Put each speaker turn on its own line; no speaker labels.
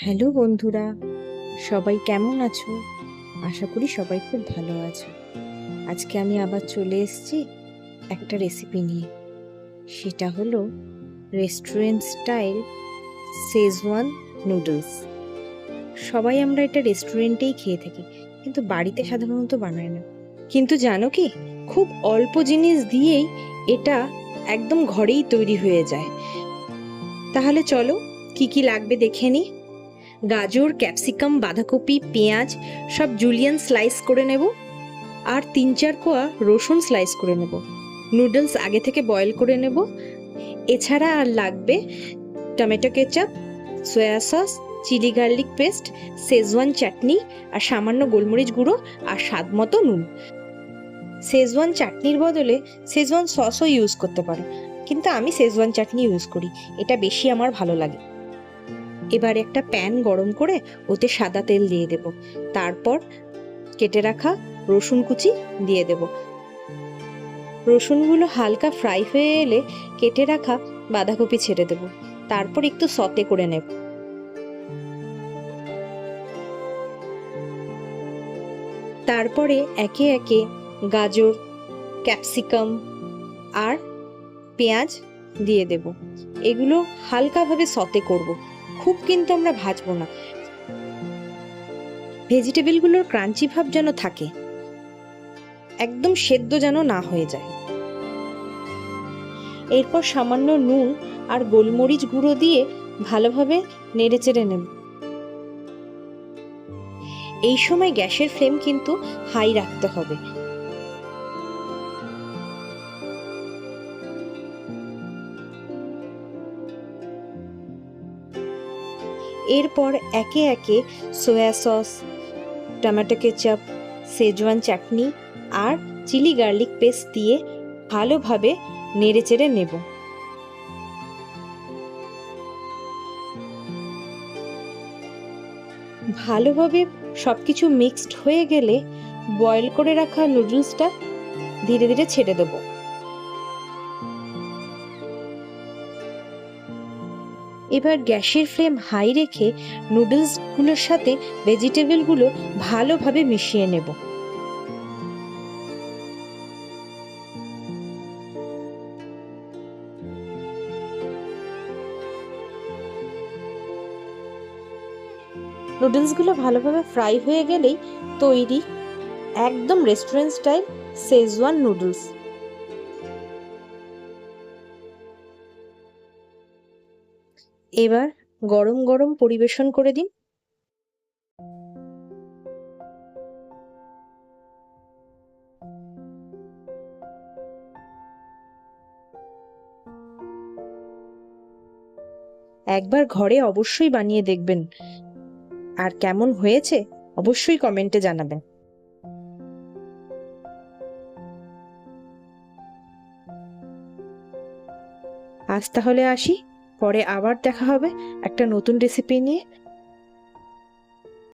Hello বন্ধুরা, সবাই কেমন আছো? আশা করি সবাই খুব ভালো আছো। আজকে আমি আবার চলে এসেছি একটা রেসিপি নিয়ে। সেটা হলো রেস্টুরেন্ট স্টাইল শেজওয়ান নুডলস। সবাই আমরা এটা রেস্টুরেন্টেই খেয়ে থাকি, কিন্তু বাড়িতে সাধারণত বানায় না। কিন্তু জানো কি, খুব অল্প জিনিস দিয়েই এটা একদম ঘরেই তৈরি হয়ে যায়। তাহলে চলো কি কি লাগবে দেখে নিই। গাজর, ক্যাপসিকাম, বাঁধাকপি, পেঁয়াজ সব জুলিয়ান স্লাইস করে নেব, আর 3-4 কোয়া রসুন স্লাইস করে নেব। নুডলস আগে থেকে বয়েল করে নেব। এছাড়া আর লাগবে tomato ketchup, soya sauce, chilli garlic paste, schezwan chutney, আর সামান্য গোলমরিচ গুঁড়ো, আর স্বাদ মতো নুন। শেজওয়ান চাটনির বদলে শেজওয়ান সসও ইউজ করতে পারো, কিন্তু আমি শেজওয়ান চাটনি ইউজ করি, এটা বেশি আমার ভালো লাগে। এবার একটা প্যান গরম করে ওতে সাদা তেল দিয়ে দেব। তারপর কেটে রাখা রসুন কুচি দিয়ে দেব। রসুনগুলো হালকা ফ্রাই হয়ে এলে কেটে রাখা বাঁধাকপি ছেড়ে দেব। তারপর একটু সতে করে নেব। তারপরে একে একে গাজর, ক্যাপসিকাম আর পেঁয়াজ দিয়ে দেব। এগুলো হালকাভাবে সতে করব, খুব কিন্তু আমরা ভাজবো না। ভেজিটেবলগুলোর ক্রাঞ্চি ভাব যেন থাকে, একদম সেদ্ধ যেন না হয়ে যায়। এরপর সামান্য নুন আর গোলমরিচ গুঁড়ো দিয়ে ভালোভাবে নেড়েচেড়ে নেব। এই সময় গ্যাসের ফ্লেম কিন্তু হাই রাখতে হবে। এরপর একে একে soya sauce, tomato ketchup, schezwan chutney আর চিলি গার্লিক পেস্ট দিয়ে ভালোভাবে নেড়েচেড়ে নেব। ভালোভাবে সবকিছু মিক্সড হয়ে গেলে বয়েল করে রাখা নুডলসটা ধীরে ধীরে ছেড়ে দেব। এবার গ্যাসের ফ্লেম হাই রেখে নুডলসগুলোর সাথে ভেজিটেবলগুলো ভালোভাবে মিশিয়ে নেব। নুডলসগুলো ভালোভাবে ফ্রাই হয়ে গেলেই তৈরি একদম রেস্টুরেন্ট স্টাইল শেজওয়ান নুডলস। এবার গরম গরম পরিবেশন করে দিন। একবার ঘরে অবশ্যই বানিয়ে দেখবেন, আর কেমন হয়েছে অবশ্যই কমেন্টে জানাবেন। আজ তাহলে আসি, পরে আবার দেখা হবে একটা নতুন রেসিপি নিয়ে।